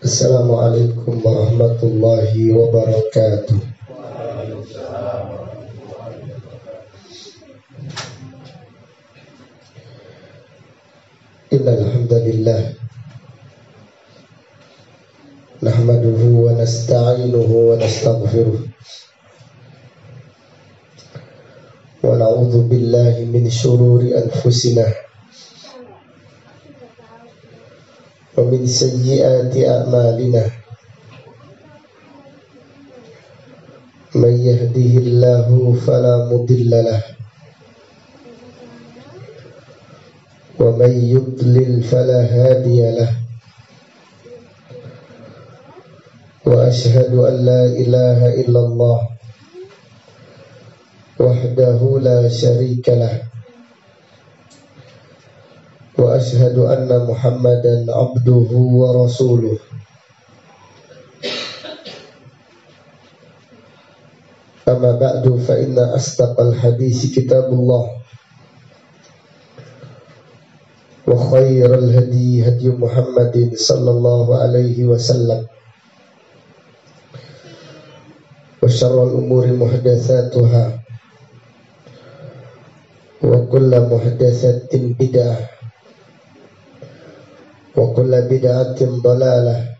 Assalamualaikum warahmatullahi wabarakatuh. Innal hamdalillah nahmaduhu wa nasta'inuhu wa nastaghfiruh wa na'udzu billahi min shururi anfusina wa min sayyiati a'malina. Man yahdihillahu fala mudilla lahu wa man yudlil fala hadiya lahu. Wa ashhadu an la ilaha illallah wahdahu la syarika lahu wa ashhadu anna Muhammadan abduhu wa rasuluh. Amma ba'du fa inna asdaqal hadisi kitabullah wa khairal hadi hadi Muhammadin sallallahu alaihi wasallam wa syarrul umuri muhdatsatuha wa kullu muhdatsatin bid'ah wa kullu bid'atin dalalah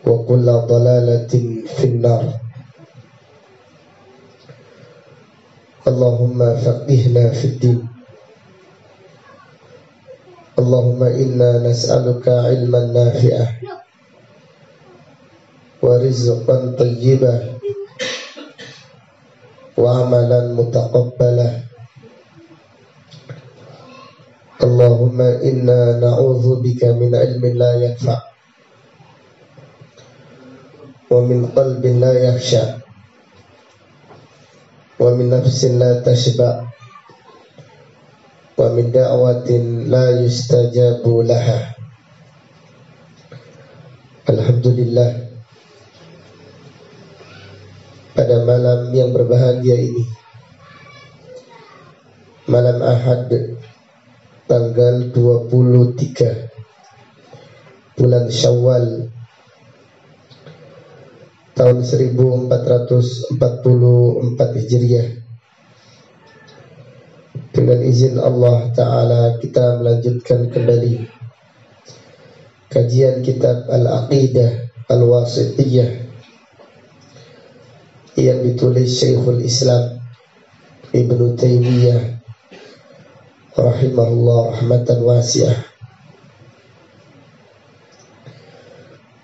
wa kullu dalalatin finnar. Allahumma faqihna fid din. Allahumma inna nas'aluka ilman nafi'ah wa rizqan thayyibah wa amalan mutaqabbalah. Allahumma inna na'udzu bika min ilmin la yanfa' wa min qalbin la yakhsha wa min nafsin la tashba' wa min da'watin la yustajabu laha. Alhamdulillah, pada malam yang berbahagia ini, malam Ahad tanggal 23 bulan Syawal tahun 1444 Hijriah, dengan izin Allah Ta'ala kita melanjutkan kembali kajian kitab Al-Aqidah Al-Wasithiyah yang ditulis Syekhul Islam Ibnu Taimiyah rahimahullah rahmatan wasi'ah.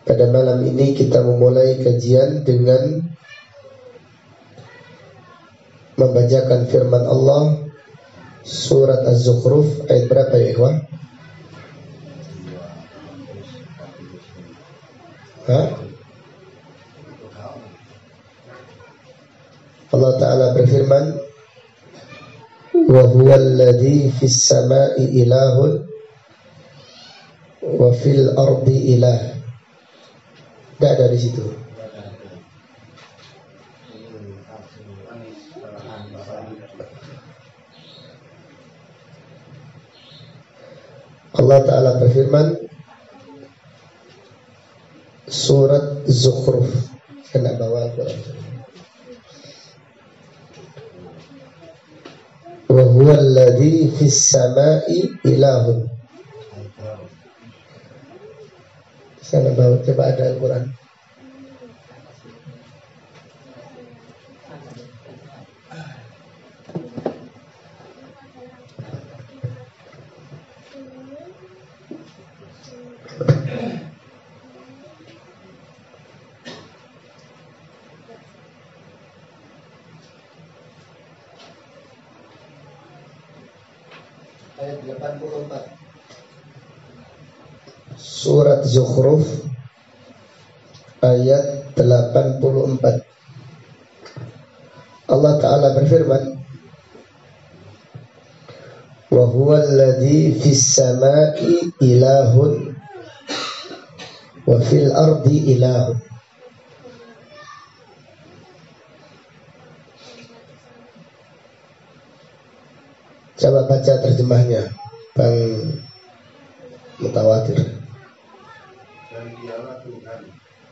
Pada malam ini kita memulai kajian dengan membacakan firman Allah surat Az-Zukhruf ayat berapa ya ikhwan? Allah Ta'ala berfirman, wa huwal ladzi fis sama'i ilahun wa fil ardi ilah. Tidak ada di situ. Allah Ta'ala berfirman surat Zukhruf. Kena bawa Al-Quran. Wa huwa alladhi fis sama'i ilahun. Sana bawa, coba ada Al-Quran. Ayat 84 Surat Zukhruf ayat 84. Allah Ta'ala berfirman, wa huwa alladhi fis sama'i ilahun wa fil ardi ilahun. Coba baca terjemahnya Bang Mutawatir. dan dialah Tuhan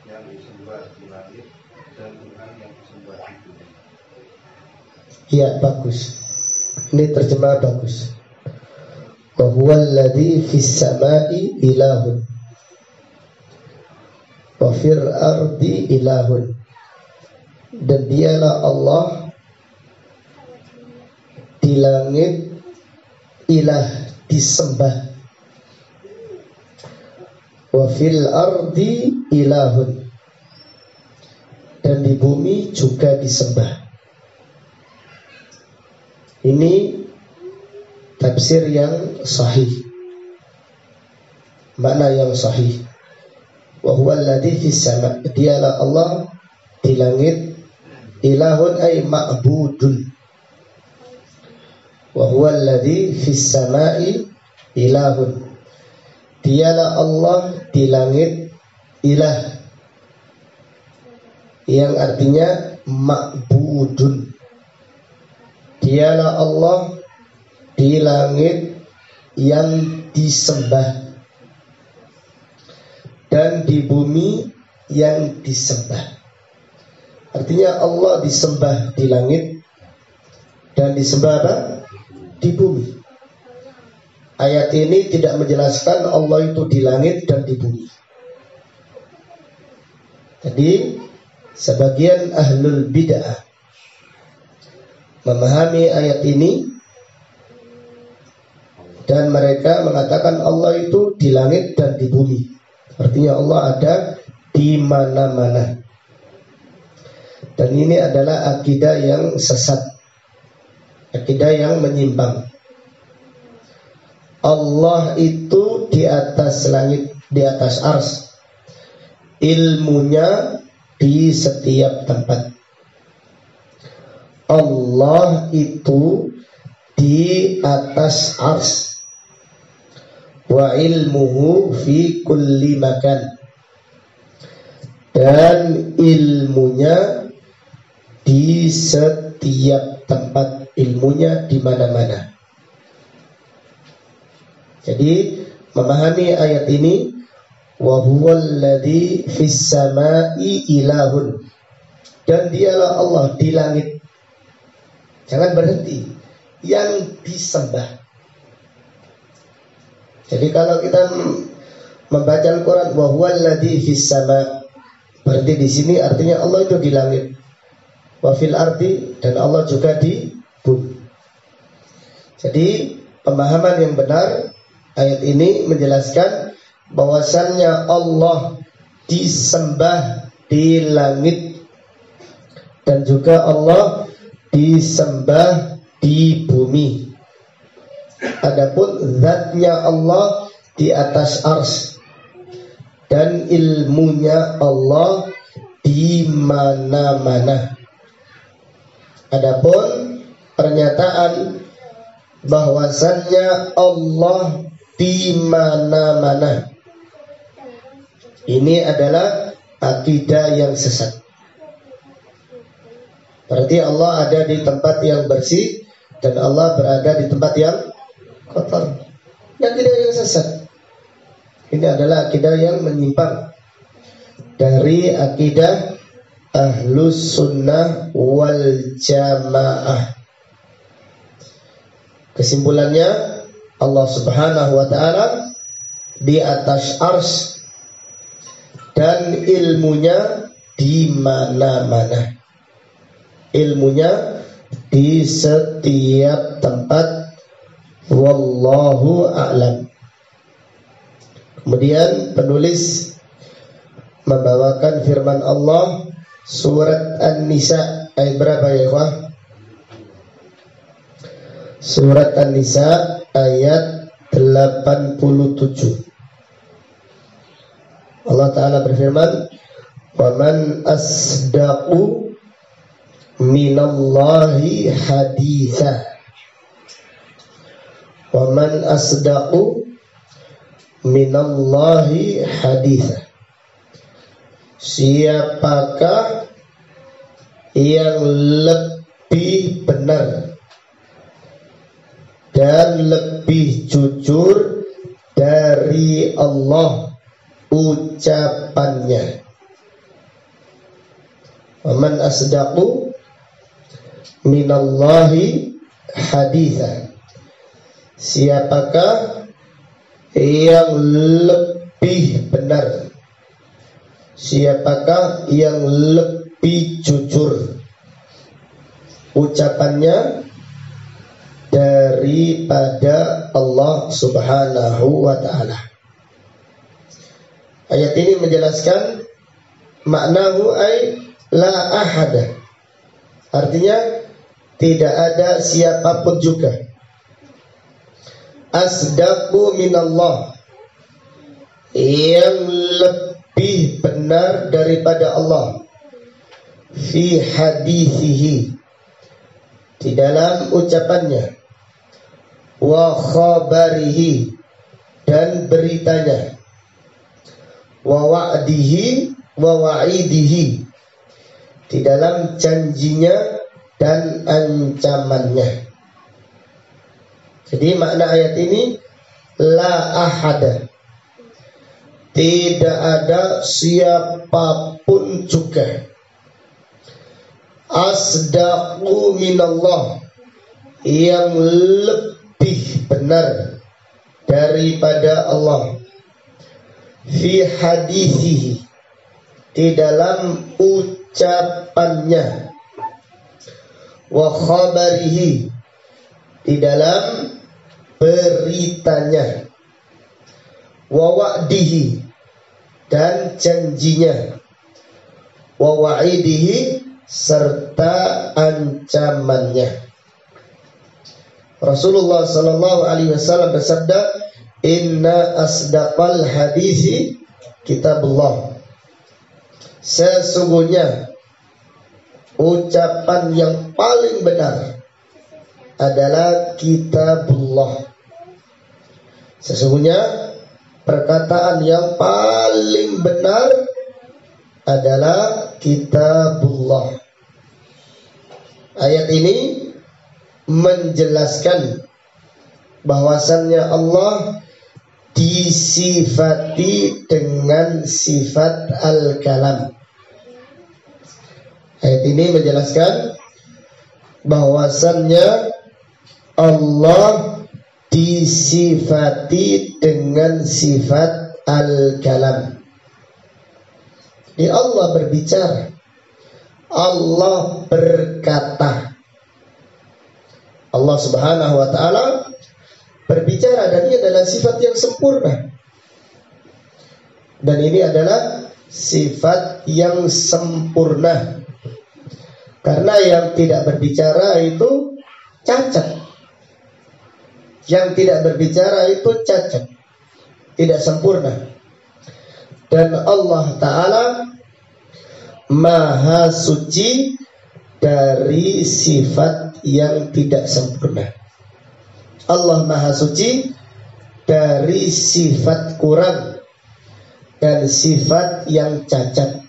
yang disembah di langit dan Tuhan yang disembah di bumi. Ya, bagus. Ini terjemah bagus. Wa huwal ladzi fis samai ilahun wa fil ardi ilahun. Dan dialah Allah di langit ilah disembah, wa fil ardi ilahun, dan di bumi juga disembah. Ini tafsir yang sahih, makna yang sahih. Wa huwa alladzi fis sama', dialah Allah di langit, ilahun ay ma'budun. Wa huwa alladzi fis sama'i ilahun, dialah Allah di langit ilah, yang artinya ma'budun. Dialah Allah di langit yang disembah, dan di bumi yang disembah. Artinya Allah disembah di langit dan disembah apa? Di bumi. Ayat ini tidak menjelaskan Allah itu di langit dan di bumi. Jadi sebagian ahlul bid'ah memahami ayat ini dan mereka mengatakan Allah itu di langit dan di bumi. Artinya Allah ada di mana-mana. Dan ini adalah akidah yang sesat, akidah yang menyimpang. Allah itu di atas langit, di atas ars. Ilmunya di setiap tempat. Allah itu di atas ars. Wa ilmuhu fi kulli makan, dan ilmunya di setiap tempat, ilmunya di mana-mana. Jadi memahami ayat ini, wa huwal ladzi fis samai ilahun, dan dialah Allah di langit. Jangan berhenti, yang disembah. Jadi kalau kita membaca Al-Quran, wa huwal ladzi fis sama', berarti di sini artinya Allah itu di langit. Wa fil ardi, dan Allah juga di bumi. Jadi pemahaman yang benar ayat ini menjelaskan bahwasannya Allah disembah di langit dan juga Allah disembah di bumi. Adapun zatnya Allah di atas ars, dan ilmunya Allah di mana-mana. Adapun pernyataan bahwasannya Allah di mana-mana, ini adalah akidah yang sesat. Berarti Allah ada di tempat yang bersih dan Allah berada di tempat yang kotor. Akidah yang sesat. Ini adalah akidah yang menyimpang dari akidah Ahlus Sunnah wal Jamaah. Kesimpulannya, Allah Subhanahu wa ta'ala di atas ars, dan ilmunya di mana-mana. Ilmunya di setiap tempat. Wallahu a'lam. Kemudian penulis membawakan firman Allah surat An-Nisa ayat berapa ya ikhwah? Surat An-Nisa ayat 87. Allah Ta'ala berfirman, "Waman asdaqu minallahi haditha." Waman asdaqu minallahi haditha. Siapakah yang lebih benar dan lebih jujur dari Allah ucapannya. Waman asdaqu minallahi haditha. Siapakah yang lebih benar? Siapakah yang lebih jujur ucapannya daripada Allah Subhanahu wa ta'ala? Ayat ini menjelaskan maknahu ay la ahada. Artinya tidak ada siapapun juga asdaqu minallah, yang lebih benar daripada Allah, fi hadithihi, di dalam ucapannya, wa khabarihi, dan beritanya, wa wa'dihi wa wa'idihi, di dalam janjinya dan ancamannya. Jadi makna ayat ini la ahada, tidak ada siapapun juga asdaqu minallah, yang lebih benar daripada Allah, fi hadithihi, di dalam ucapannya, wa khabarihi, di dalam beritanya, wa wa'dihi, dan janjinya, wa wa'idihi, serta ancamannya. Rasulullah sallallahu alaihi wasallam bersabda, inna asdaqal hadisi kitabullah. Sesungguhnya ucapan yang paling benar adalah kitabullah. Sesungguhnya perkataan yang paling benar adalah kitabullah. Ayat ini menjelaskan bahwasannya Allah disifati dengan sifat al-kalam. Ayat ini menjelaskan bahwasannya Allah disifati dengan sifat al-kalam. Jadi Allah berbicara, Allah berkata. Allah Subhanahu wa ta'ala berbicara, dan ini adalah sifat yang sempurna. Dan ini adalah sifat yang sempurna. Karena yang tidak berbicara itu cacat. Yang tidak berbicara itu cacat, tidak sempurna. Dan Allah Ta'ala Maha suci dari sifat yang tidak sempurna. Allah Maha suci dari sifat kurang dan sifat yang cacat.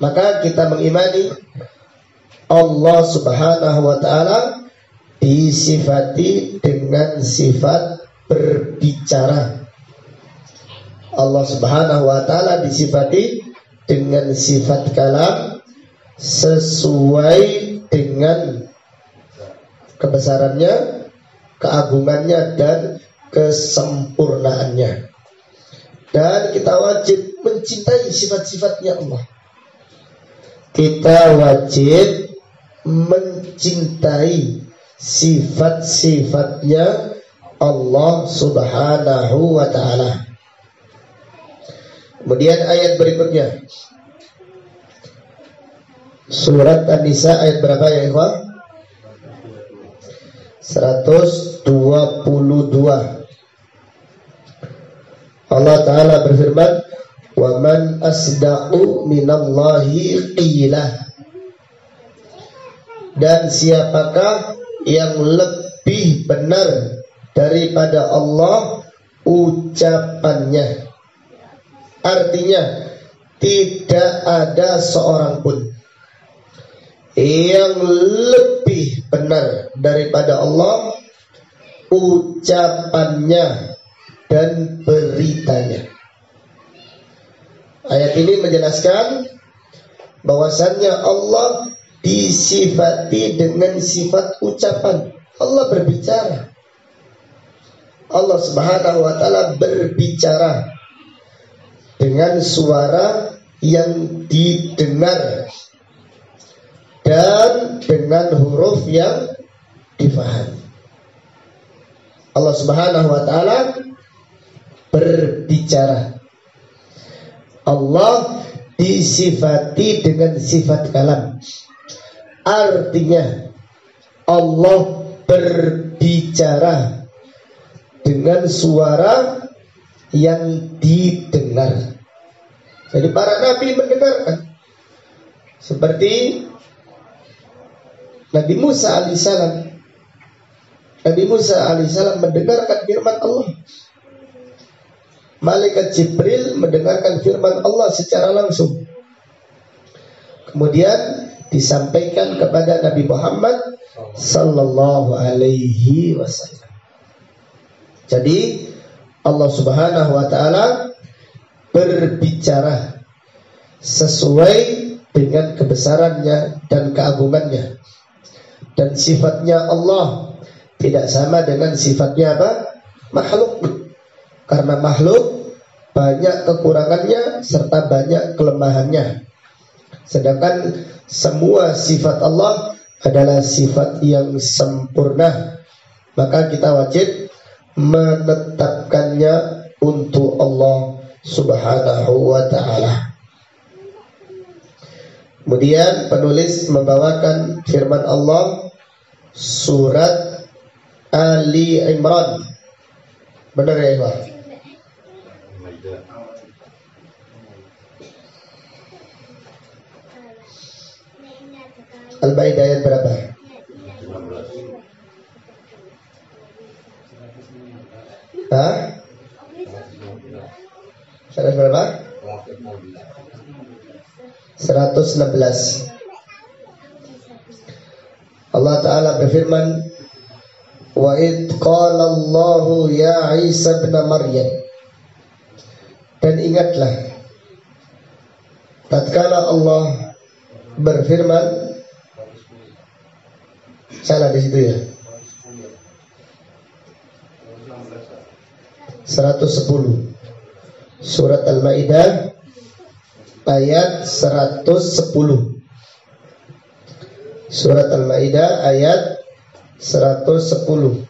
Maka kita mengimani Allah Subhanahu wa ta'ala disifati dengan sifat berbicara. Allah Subhanahu wa ta'ala disifati dengan sifat kalam sesuai dengan kebesarannya, keagungannya, dan kesempurnaannya. Dan kita wajib mencintai sifat-sifatnya Allah. Kita wajib mencintai sifat-sifatnya Allah Subhanahu wa ta'ala. Kemudian ayat berikutnya, surat An-Nisa ayat berapa ya ikhwan? 122. Allah Ta'ala berfirman, wa man asdaqu minallahi qila. Dan siapakah yang lebih benar daripada Allah ucapannya? Artinya tidak ada seorang pun yang lebih benar daripada Allah ucapannya dan beritanya. Ayat ini menjelaskan bahwasannya Allah disifati dengan sifat ucapan. Allah berbicara. Allah Subhanahu wa taala berbicara dengan suara yang didengar dan dengan huruf yang difahami. Allah Subhanahu wa taala berbicara. Allah disifati dengan sifat kalam. Artinya Allah berbicara dengan suara yang didengar. Jadi para nabi mendengarkan. Seperti Nabi Musa alaihissalam. Nabi Musa alaihissalam mendengarkan firman Allah. Malaikat Jibril mendengarkan firman Allah secara langsung. Kemudian disampaikan kepada Nabi Muhammad sallallahu alaihi wasallam. Jadi Allah Subhanahu wa taala berbicara sesuai dengan kebesarannya dan keagungannya. Dan sifatnya Allah tidak sama dengan sifatnya apa? Makhluk. Karena makhluk banyak kekurangannya serta banyak kelemahannya. Sedangkan semua sifat Allah adalah sifat yang sempurna. Maka kita wajib menetapkannya untuk Allah Subhanahu wa ta'ala. Kemudian penulis membawakan firman Allah surat Ali Imran. Benar ya Ikhwan? Al-Maidah ayat berapa? 16. Hah? Ayat berapa? 116. Allah Ta'ala berfirman, wa id qala Allahu ya Isa ibn Maryam. Dan ingatlah tatkala Allah berfirman, salah di situ ya. 110 Surat Al-Maidah ayat 110. Surat Al-Maidah ayat 110.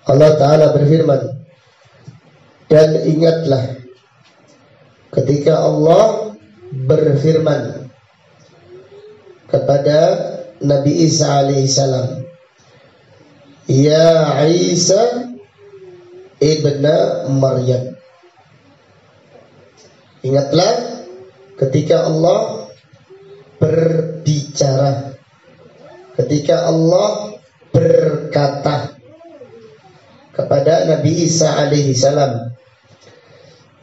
Allah Ta'ala berfirman, dan ingatlah ketika Allah berfirman kepada Nabi Isa alaihissalam, ya Isa ibna Maryam. Ingatlah ketika Allah berbicara, ketika Allah berkata kepada Nabi Isa alaihissalam,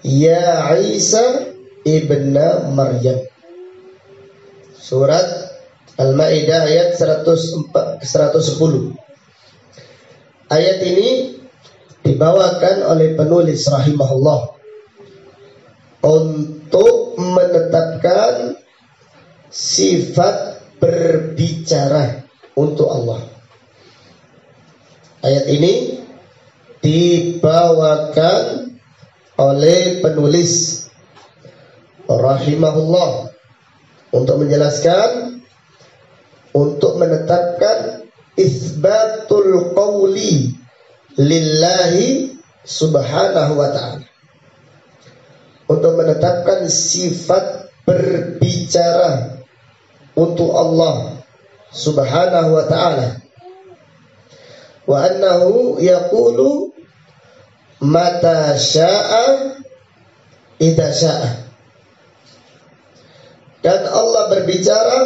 ya Isa ibna Maryam. Surat Al-Maidah ayat 110. Ayat ini dibawakan oleh penulis rahimahullah untuk menetapkan sifat berbicara untuk Allah. Ayat ini dibawakan oleh penulis rahimahullah untuk menjelaskan, untuk menetapkan isbatul qawli lillahi subhanahu wa ta'ala, untuk menetapkan sifat berbicara untuk Allah subhanahu wa ta'ala, wa annahu yaqulu mata sya'a idza sya'a, dan Allah berbicara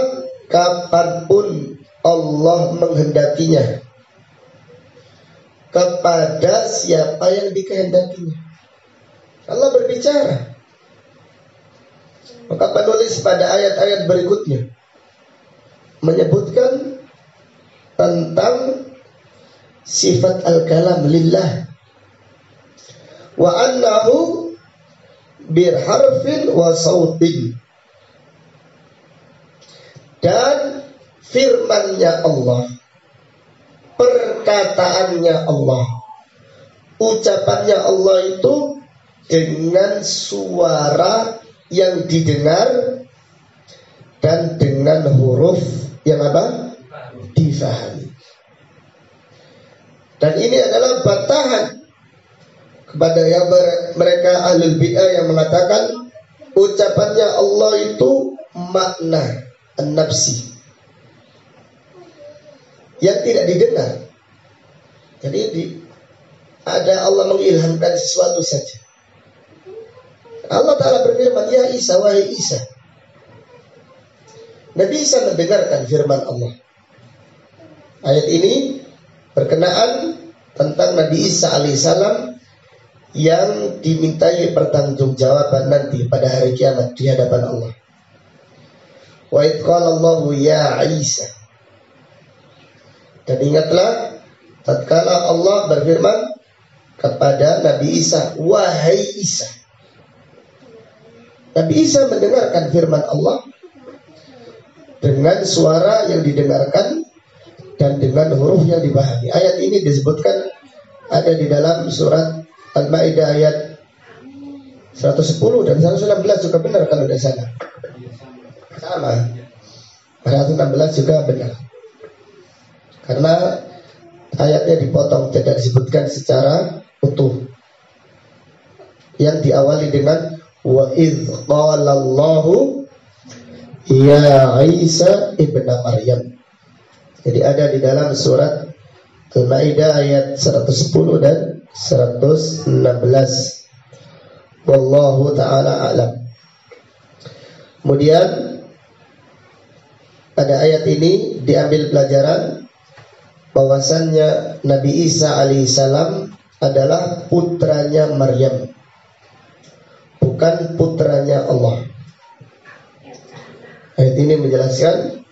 kapanpun Allah menghendakinya, kepada siapa yang dikehendakinya. Allah berbicara. Maka penulis pada ayat-ayat berikutnya menyebutkan tentang sifat al-kalam lillah, wa annahu birharfin wa sautin. Dan firman-Nya Allah, perkataannya Allah, ucapannya Allah itu dengan suara yang didengar dan dengan huruf yang apa? Difahami. Dan ini adalah bantahan kepada yang mereka ahlul bid'ah yang mengatakan ucapannya Allah itu makna an-nafsi yang tidak didengar. Jadi ada Allah mengilhamkan sesuatu saja. Allah Ta'ala berfirman, ya Isa, wahai Isa. Nabi Isa mendengarkan firman Allah. Ayat ini berkenaan tentang Nabi Isa alaihissalam yang dimintai pertanggungjawaban nanti pada hari kiamat di hadapan Allah. Wa idh qala Allahu ya Isa. Dan ingatlah tatkala Allah berfirman kepada Nabi Isa, wahai Isa. Nabi Isa mendengarkan firman Allah dengan suara yang didengarkan dan dengan huruf yang dipahami. Ayat ini disebutkan ada di dalam surat Al-Maidah ayat 110 dan 116 juga benar kalau tidak salah. Sama. 116 juga benar. Karena ayatnya dipotong, tidak disebutkan secara utuh. Yang diawali dengan wa idz qala Allahu ya Isa ibnu Maryam. Jadi ada di dalam surat Al-Maidah ayat 110 dan 116. Wallahu ta'ala a'lam. Kemudian pada ayat ini diambil pelajaran bahwasannya Nabi Isa alaihissalam adalah putranya Maryam, bukan putranya Allah. Ayat ini menjelaskan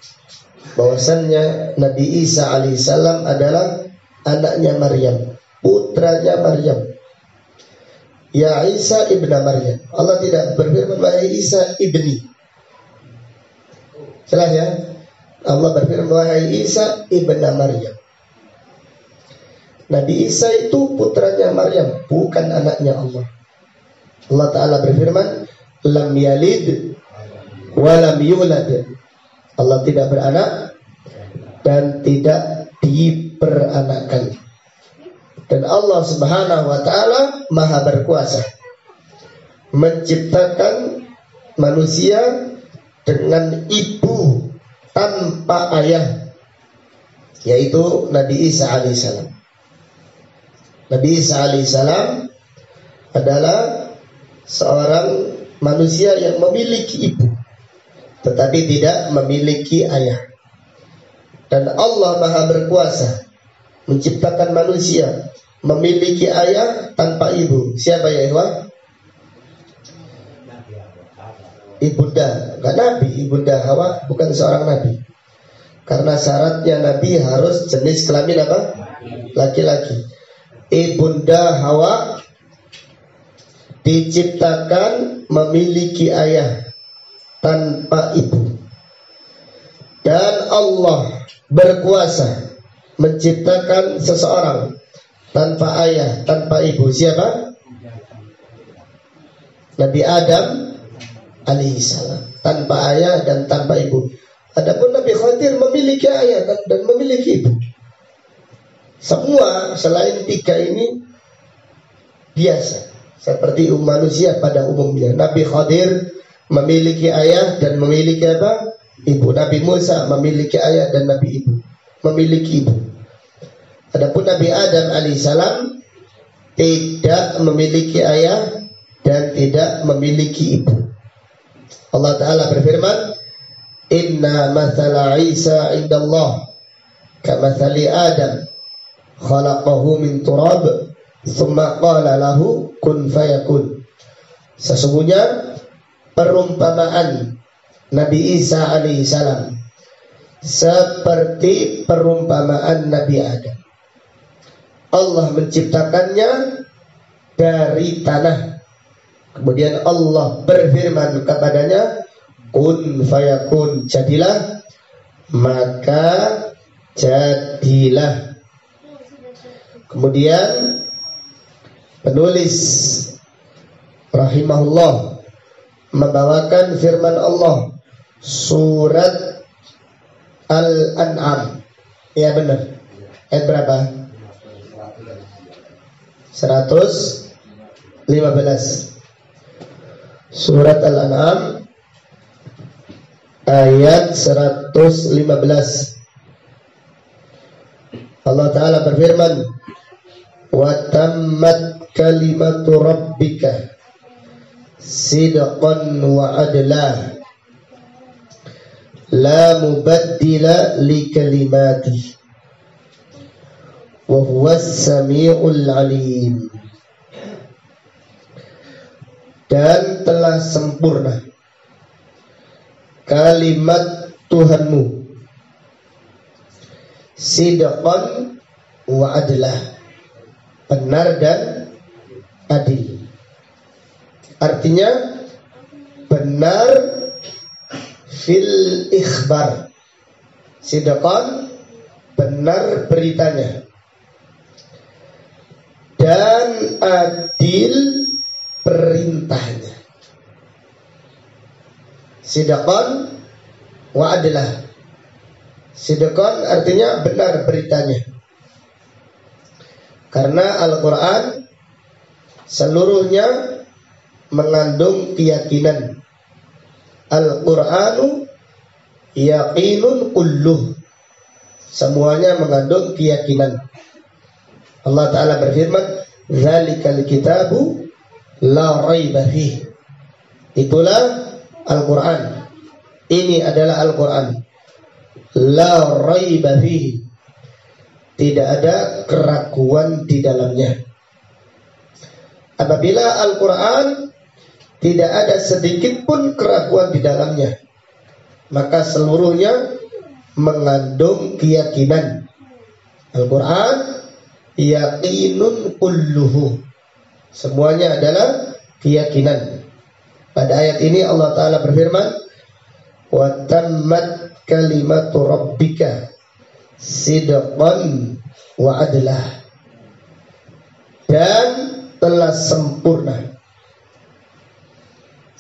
bahwasannya Nabi Isa alaihissalam adalah anaknya Maryam, putranya Maryam. Ya Isa ibnu Maryam. Allah tidak berfirman wahai Isa ibni. Jelas ya? Allah berfirman wahai Isa ibnu Maryam. Nabi Isa itu putranya Maryam, bukan anaknya Allah. Allah Ta'ala berfirman lam yalid wa lam yulad. Allah tidak beranak dan tidak diperanakkan. Dan Allah Subhanahu wa Ta'ala Maha berkuasa menciptakan manusia dengan ibu tanpa ayah, yaitu Nabi Isa alaihissalam. Nabi Isa alaihissalam adalah seorang manusia yang memiliki ibu tetapi tidak memiliki ayah. Dan Allah Maha berkuasa menciptakan manusia memiliki ayah tanpa ibu. Siapa ya Ikhwan? Ibunda, bukan Nabi. Ibunda Hawa bukan seorang Nabi. Karena syaratnya Nabi harus jenis kelamin apa? Laki-laki. Ibunda Hawa diciptakan memiliki ayah tanpa ibu. Dan Allah berkuasa menciptakan seseorang tanpa ayah, tanpa ibu. Siapa? Nabi Adam alaihissalam, tanpa ayah dan tanpa ibu. Adapun Nabi Khadir memiliki ayah dan memiliki ibu. Semua selain tiga ini biasa, seperti manusia pada umumnya. Nabi Khadir memiliki ayah dan memiliki apa? Ibu. Nabi Musa memiliki ayah dan Nabi ibu memiliki ibu. Adapun Nabi Adam alaihissalam tidak memiliki ayah dan tidak memiliki ibu. Allah Ta'ala berfirman, Inna mathala Isa indallah kamathali Adam khalaqahu min turab thumma qala lahu kun fayakun. Sesungguhnya perumpamaan Nabi Isa alaihissalam seperti perumpamaan Nabi Adam. Allah menciptakannya dari tanah Kemudian Allah berfirman kepadanya, kun fayakun, jadilah, maka jadilah. Kemudian penulis rahimahullah membawakan firman Allah surat Al-An'am. Ya benar. Ayat berapa? 115. Surat Al-An'am ayat 115. Allah Ta'ala berfirman, wa tammat kalimatu rabbika sidqan wa adla la mubaddila li kalimati wa huwas sami'ul alim. Dan telah sempurna kalimat Tuhanmu sidqan wa adlah, benar dan adil. Artinya benar fil ikhbar, sidqan benar beritanya, dan adil perintahnya. Sidqan wa adlah. Sidqan artinya benar beritanya. Karena Al-Quran seluruhnya mengandung keyakinan. Al-Quranu yaqinun kulluh. Semuanya mengandung keyakinan. Allah Ta'ala berfirman, dzalikal kitabu la raiba fihi. Itulah Al-Quran. Ini adalah Al-Quran. La raiba fihi. Tidak ada keraguan di dalamnya. Apabila Al-Quran tidak ada sedikit pun keraguan di dalamnya, maka seluruhnya mengandung keyakinan. Al-Quran yaqinun kulluhu. Semuanya adalah keyakinan. Pada ayat ini Allah Ta'ala berfirman, wa tammat kalimatu rabbika sidqan wa adlah. Dan telah sempurna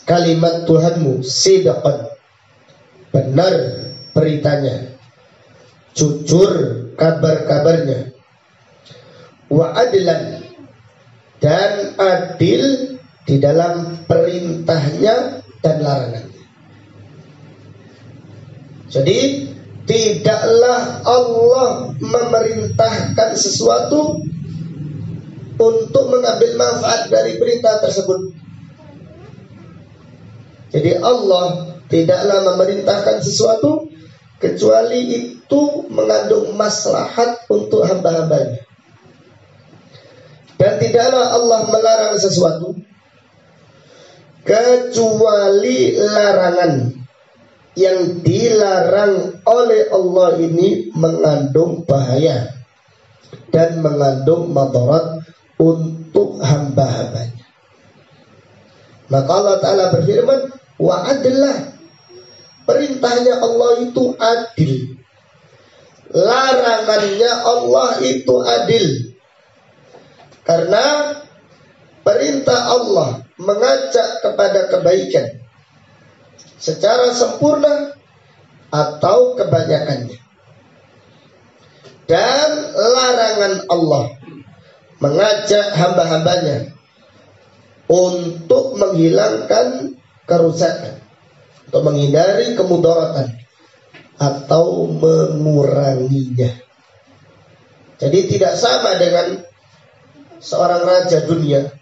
kalimat Tuhanmu sidqan, benar beritanya, jujur kabar-kabarnya, wa adlan, dan adil di dalam perintahnya dan larangannya. Jadi tidaklah Allah memerintahkan sesuatu untuk mengambil manfaat dari perintah tersebut. Jadi Allah tidaklah memerintahkan sesuatu kecuali itu mengandung maslahat untuk hamba-hambanya. Dan tidaklah Allah melarang sesuatu kecuali larangan yang dilarang oleh Allah ini mengandung bahaya dan mengandung madarat untuk hamba-hambanya. Maka Allah Ta'ala berfirman, wa adlah, perintahnya Allah itu adil, larangannya Allah itu adil. Karena perintah Allah mengajak kepada kebaikan secara sempurna atau kebanyakannya, dan larangan Allah mengajak hamba-hambanya untuk menghilangkan kerusakan, untuk menghindari kemudaratan atau menguranginya. Jadi tidak sama dengan seorang raja dunia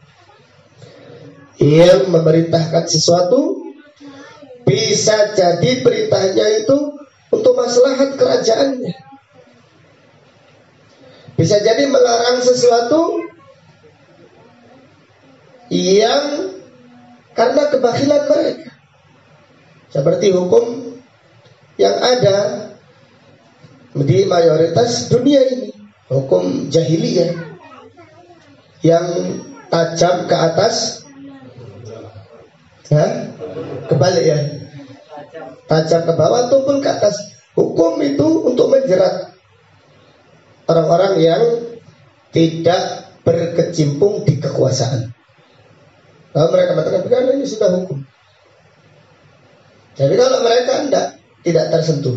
yang memerintahkan sesuatu, bisa jadi perintahnya itu untuk maslahat kerajaannya, bisa jadi melarang sesuatu yang karena kebakilan mereka, seperti hukum yang ada di mayoritas dunia ini, hukum jahiliyah yang tajam ke atas Hah? Kebalik ya. Tajam ke bawah, tumpul ke atas. Hukum itu untuk menjerat orang-orang yang tidak berkecimpung di kekuasaan. Kalau mereka mengatakan begini, ini sudah hukum. Jadi kalau mereka tidak tersentuh,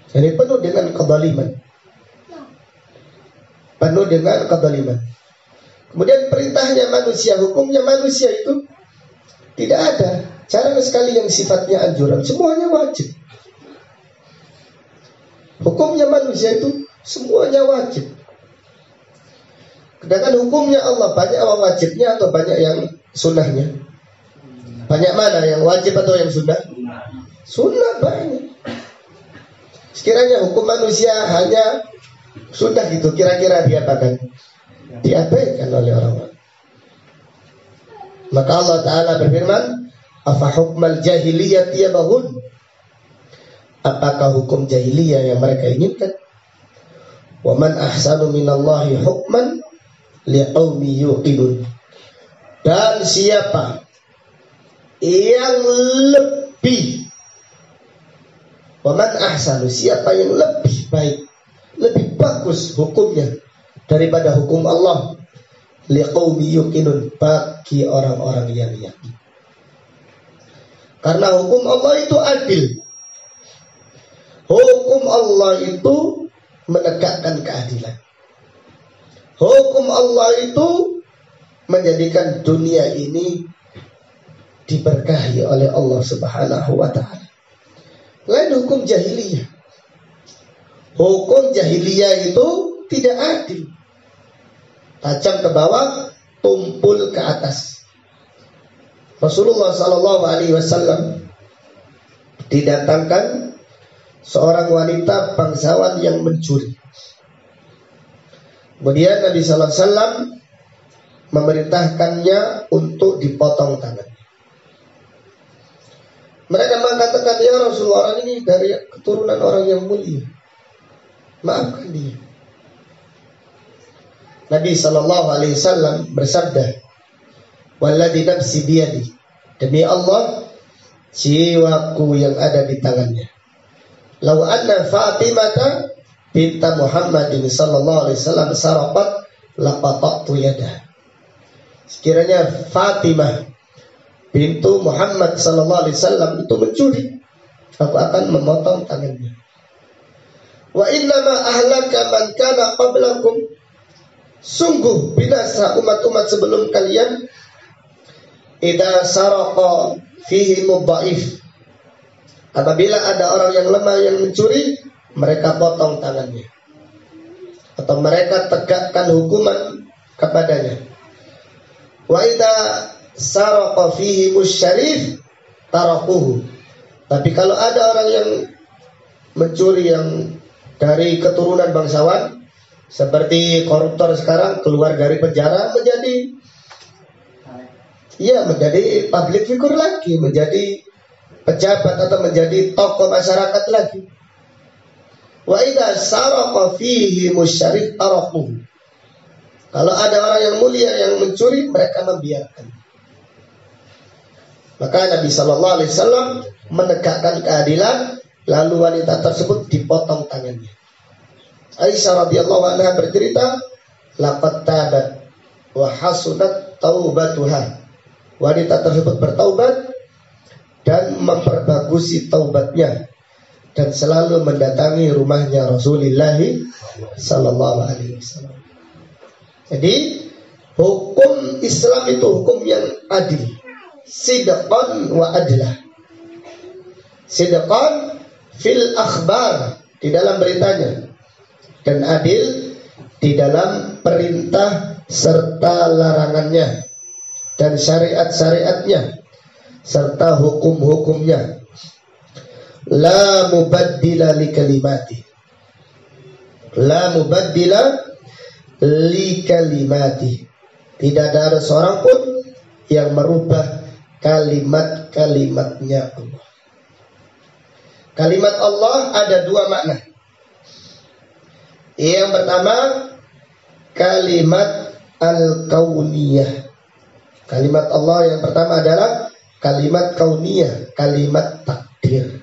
jadi penuh dengan kezaliman, penuh dengan kezaliman. Kemudian perintahnya manusia, hukumnya manusia itu tidak ada. Jarang sekali yang sifatnya anjuran, semuanya wajib. Hukumnya manusia itu semuanya wajib. Sedangkan hukumnya Allah banyak yang wajibnya atau banyak yang sunnahnya? Banyak mana yang wajib atau yang sunnah? Sunnah banyak. Sekiranya hukum manusia hanya sunnah gitu, kira-kira diapakan? Diabaikan oleh orang-orang. Maka Allah Ta'ala berfirman, afa hukmal jahiliyati yabghun? Apakah hukum jahiliyah yang mereka inginkan? Wa man ahsanu minallahi hukman liqaumi yuqinun. Dan siapa yang lebih, wa man ahsanu, siapa yang lebih baik, lebih bagus hukumnya daripada hukum Allah, liqaumi yuqinun, bagi orang-orang yang yakin. Karena hukum Allah itu adil. Hukum Allah itu menegakkan keadilan. Hukum Allah itu menjadikan dunia ini diberkahi oleh Allah Subhanahu wa ta'ala. Lain hukum jahiliyah. Hukum jahiliyah itu tidak adil. Tajam ke bawah, tumpul ke atas. Rasulullah SAW didatangkan seorang wanita bangsawan yang mencuri. Kemudian Nabi SAW memerintahkannya untuk dipotong tangan. Mereka mengatakan, ya Rasulullah, orang ini dari keturunan orang yang mulia, maafkan dia. Nabi SAW bersabda, walladzi nafsi biyadi, demi Allah jiwaku yang ada di tangannya, lau anna Fatimah binta Muhammadin sallallahu alaihi wasallam saraqat laqata'tu yadah. Sekiranya Fatimah bintu Muhammad sallallahu alaihi wasallam itu mencuri, aku akan memotong tangannya. Wa innama ahlaka man kana qablakum, sungguh binasa umat-umat sebelum kalian, idza saraqa fihi mudhaif, apabila ada orang yang lemah yang mencuri, mereka potong tangannya atau mereka tegakkan hukuman kepadanya. Wa idza saraqa fihi musyarif tarakuhu, tapi kalau ada orang yang mencuri yang dari keturunan bangsawan, seperti koruptor sekarang keluar dari penjara menjadi public figure lagi, menjadi pejabat atau menjadi tokoh masyarakat lagi. Wa idza saraqa fihi musyarif tarakuhu, kalau ada orang yang mulia yang mencuri, mereka membiarkan. Maka Nabi sallallahu alaihi wasallam menegakkan keadilan, lalu wanita tersebut dipotong tangannya. Aisyah radhiyallahu anha bercerita, laqad tabat wa hasunat taubatuha. Wanita tersebut bertaubat dan memperbagusi taubatnya dan selalu mendatangi rumahnya Rasulullah sallallahu alaihi wasallam. Jadi hukum Islam itu hukum yang adil, sidqan wa adlah. Sidqan fil akhbar, di dalam beritanya, dan adil di dalam perintah serta larangannya, dan syariat-syariatnya serta hukum-hukumnya. La mubaddila li kalimati, la mubaddila li kalimati, tidak ada seorang pun yang merubah kalimat-kalimatnya Allah. Kalimat Allah ada dua makna. Yang pertama, kalimat al-kauniyah, Kalimat Allah yang pertama adalah kalimat kauniyah, kalimat takdir.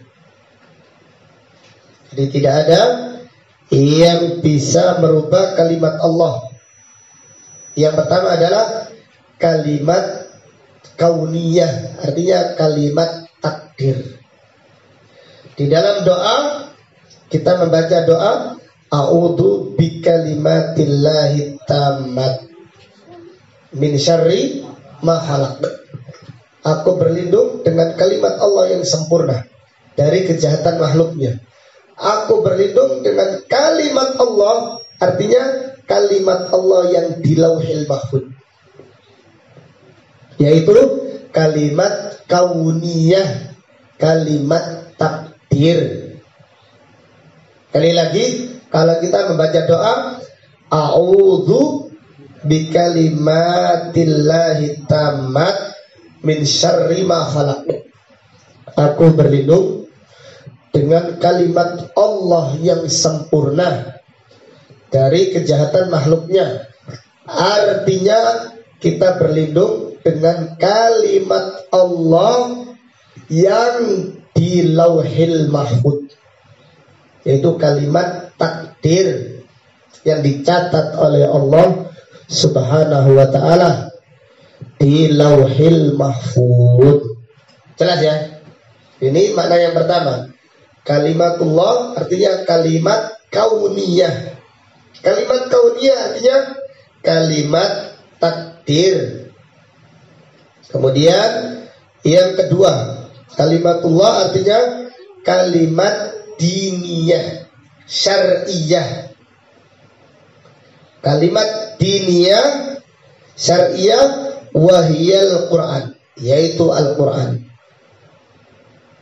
Jadi tidak ada yang bisa merubah kalimat Allah. Yang pertama adalah kalimat kauniyah, artinya kalimat takdir. Di dalam doa kita membaca doa a'udzu bikalimatillahi tammat min syarri ma khalaq. Aku berlindung dengan kalimat Allah yang sempurna dari kejahatan makhluknya. Aku berlindung dengan kalimat Allah, artinya kalimat Allah yang di Lauhil Mahfuz, yaitu kalimat kauniyah, kalimat takdir. Sekali lagi, kalau kita membaca doa a'udzu bikalimatillahi tammat min syarri ma khalaq. Aku berlindung dengan kalimat Allah yang sempurna dari kejahatan makhluknya. Artinya kita berlindung dengan kalimat Allah yang di Lauhil Mahfuz, yaitu kalimat takdir yang dicatat oleh Allah Subhanahu wa ta'ala di Lauhil Mahfuz. Jelas ya? Ini makna yang pertama. Kalimatullah artinya kalimat kauniyah. Kalimat kauniyah artinya kalimat takdir. Kemudian yang kedua, kalimatullah artinya kalimat diniyah, syar'iyah. Kalimat diniyah, syar'iyah, wahiyal Quran, yaitu Al-Quran.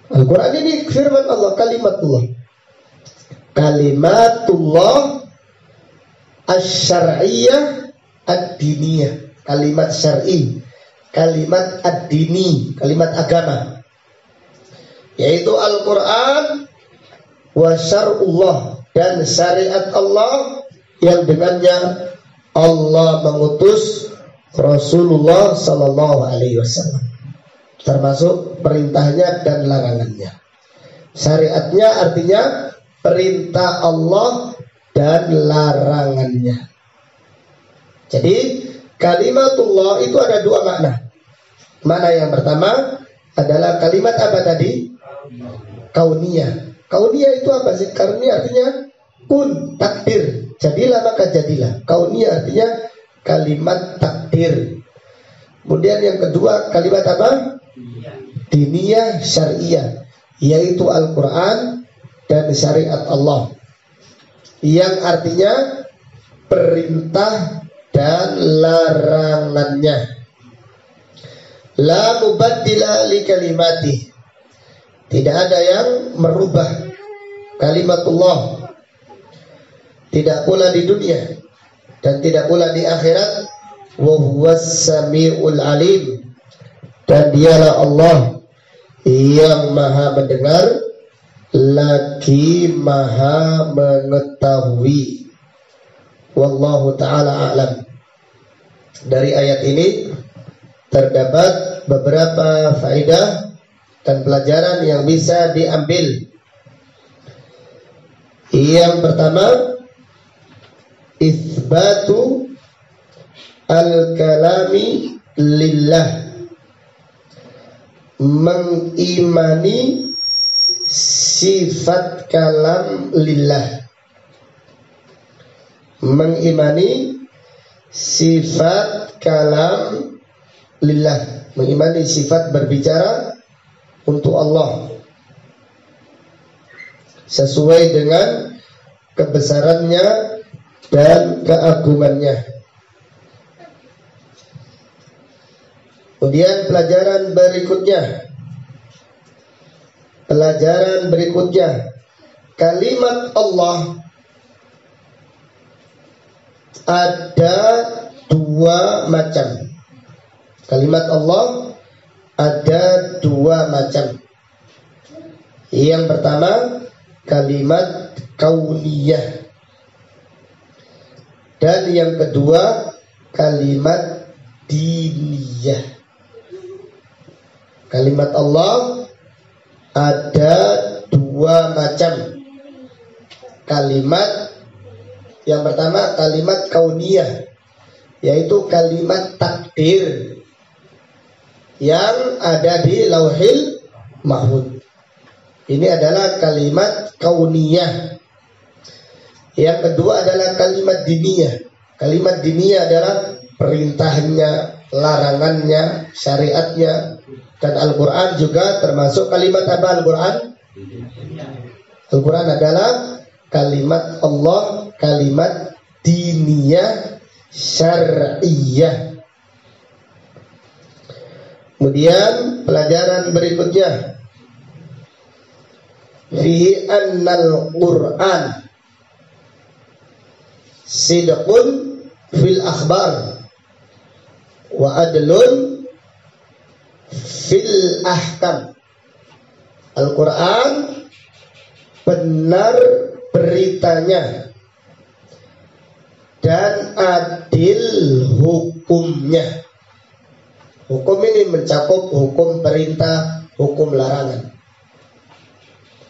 Al-Quran ini firman Allah, kalimatullah. Kalimatullah asy-syar'iyyah ad-diniyah, kalimat syar'i, kalimat ad-dini, kalimat agama, yaitu Al-Quran wa syar'ullah, dan syariat Allah yang dengannya Allah mengutus Rasulullah sallallahu alaihi wasallam, termasuk perintahnya dan larangannya. Syariatnya artinya perintah Allah dan larangannya. Jadi kalimatullah itu ada dua makna. Makna yang pertama adalah kalimat apa tadi? Kauniyah. Kauniyah itu apa sih? Kauniyah artinya kun, takdir. Jadilah maka jadilah. Kauniyah artinya kalimat takdir. Kemudian yang kedua kalimat apa? Diniyah syariah, yaitu Al-Quran dan syariat Allah, yang artinya perintah dan larangannya. La mubaddila li kalimati, tidak ada yang merubah kalimatullah, tidak pula di dunia dan tidak pula di akhirat. Wa huwas samiul alim, dan dialah Allah yang maha mendengar lagi maha mengetahui. Wallahu ta'ala a'lam. Dari ayat ini terdapat beberapa faedah dan pelajaran yang bisa diambil. Yang pertama, itsbatu al-kalami lillah, mengimani sifat kalam lillah, mengimani sifat kalam lillah, mengimani sifat berbicara untuk Allah sesuai dengan kebesarannya dan keagungannya. Kemudian pelajaran berikutnya, kalimat Allah ada dua macam. Kalimat Allah ada dua macam. Yang pertama kalimat kauniyah, dan yang kedua kalimat diniyah. Kalimat Allah ada dua macam. Kalimat yang pertama kalimat kauniyah, yaitu kalimat takdir yang ada di Lauhil Mahfuz. Ini adalah kalimat kauniyah. Yang kedua adalah kalimat diniyah. Kalimat diniyah adalah perintahnya, larangannya, syariatnya. Dan Al-Quran juga termasuk kalimat apa Al-Quran? Al-Quran adalah kalimat Allah, kalimat diniyah, syar'iyah. Kemudian pelajaran berikutnya, fi annal Qur'an sidqun fil akhbar wa adlun fil ahkam. Al-Quran benar beritanya dan adil hukumnya. Hukum ini mencakup hukum perintah, hukum larangan.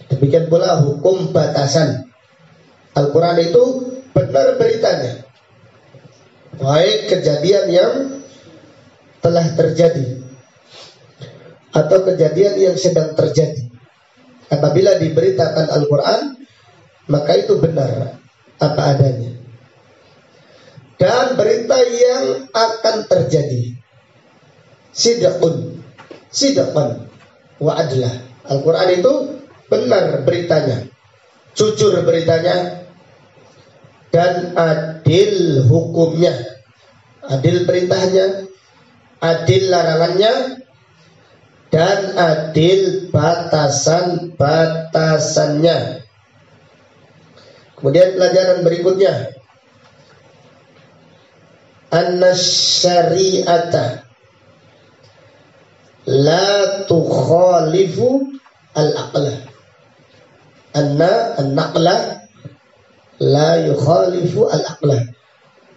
Demikian pula hukum batasan. Al-Quran itu benar beritanya, baik kejadian yang telah terjadi atau kejadian yang sedang terjadi. Apabila diberitakan Al-Quran, maka itu benar apa adanya. Dan berita yang akan terjadi, sidqun wa adlah. Al-Quran itu benar beritanya, jujur beritanya, dan adil hukumnya. Adil perintahnya, adil larangannya, dan adil batasan-batasannya. Kemudian pelajaran berikutnya, anna syari'ata la tukhalifu al-aqla. Anna an-naqla la yukhalifu al-aqla.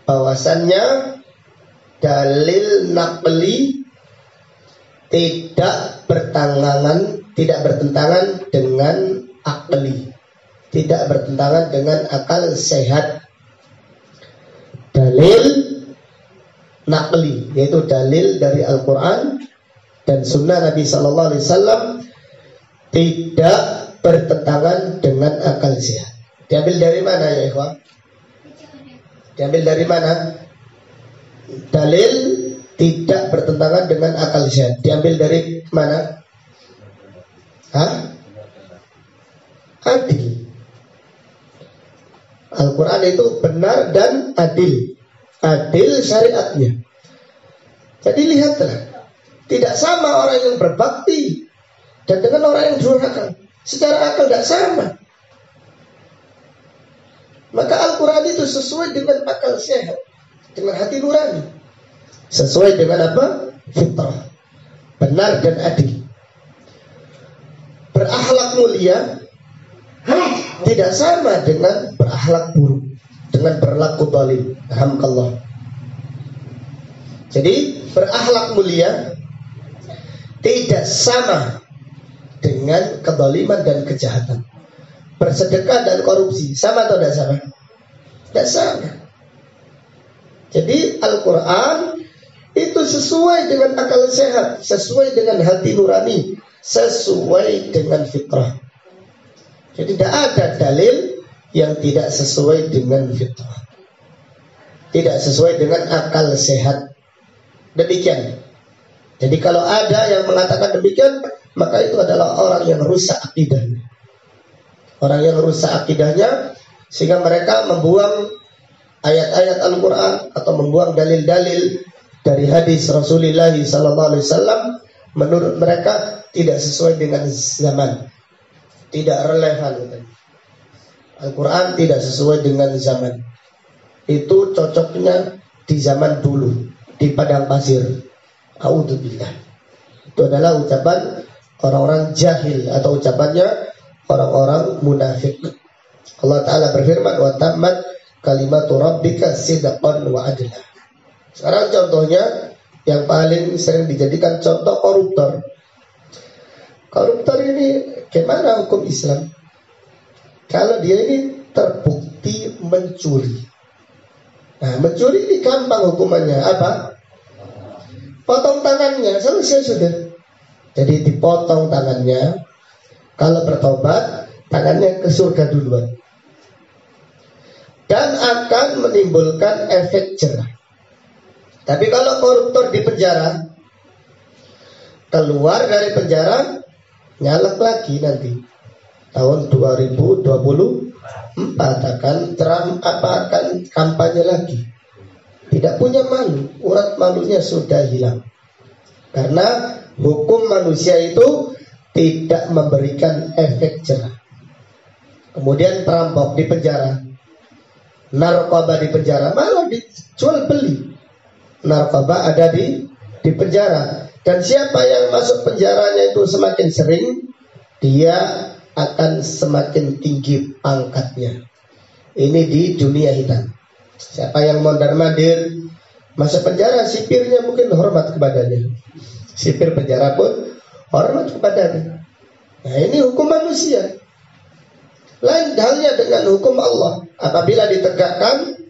Bahwasannya dalil naqli tidak bertentangan dengan akli, tidak bertentangan dengan akal sehat. Dalil naqli, yaitu dalil dari Al-Quran dan Sunnah Nabi Sallallahu Alaihi Wasallam, tidak bertentangan dengan akal sehat. Diambil dari mana ya ikhwan? Diambil dari mana? Dalil tidak bertentangan dengan akal sehat. Diambil dari mana? Adil. Al-Quran itu benar dan adil. Adil syariatnya. Jadi lihatlah, tidak sama orang yang berbakti dan dengan orang yang durhaka. Secara akal tidak sama. Maka Al-Quran itu sesuai dengan akal sehat, dengan hati nurani, sesuai dengan apa? Fitrah, benar dan adil. Berakhlak mulia tidak sama dengan berakhlak buruk, dengan berlaku zalim. Alhamdulillah. Jadi berakhlak mulia tidak sama dengan kezaliman dan kejahatan. Bersedekah dan korupsi sama atau tidak sama? Tidak sama. Jadi Al-Quran itu sesuai dengan akal sehat, sesuai dengan hati nurani, sesuai dengan fitrah. Jadi tidak ada dalil yang tidak sesuai dengan fitrah, tidak sesuai dengan akal sehat. Demikian. Jadi kalau ada yang mengatakan demikian, maka itu adalah orang yang rusak akidahnya. Orang yang rusak akidahnya sehingga mereka membuang ayat-ayat Al-Quran atau membuang dalil-dalil dari hadis Rasulullah SAW. Menurut mereka tidak sesuai dengan zaman, tidak relevan. Al-Quran tidak sesuai dengan zaman. Itu cocoknya di zaman dulu, di padang pasir. A'udzubillah. Itu adalah ucapan orang-orang jahil atau ucapannya orang-orang munafik. Allah Ta'ala berfirman, wa tammat kalimatu rabbika sidqan wa adla. Sekarang contohnya Yang paling sering dijadikan contoh koruptor. Koruptor ini gimana hukum Islam? Kalau dia ini terbukti mencuri. Nah, mencuri ini gampang hukumannya. Apa? Potong tangannya, selesai sudah. Jadi dipotong tangannya. Kalau bertobat, tangannya ke surga duluan. Dan akan menimbulkan efek jerah. Tapi kalau koruptor di penjara, keluar dari penjara, nyalek lagi nanti. Tahun 2024 akan kampanye lagi. Tidak punya malu, urat malunya sudah hilang. Karena hukum manusia itu tidak memberikan efek jerah. Kemudian perampok di penjara, narkoba di penjara, malah dijual beli. Narkoba ada di penjara. Dan siapa yang masuk penjaranya itu semakin sering, dia akan semakin tinggi pangkatnya. Ini di dunia hitam. Siapa yang mondar-mandir masuk penjara, sipirnya mungkin hormat kepadanya. Sipir penjara pun hormat kepadanya. Nah, ini hukum manusia. Lain halnya dengan hukum Allah. Apabila ditegakkan,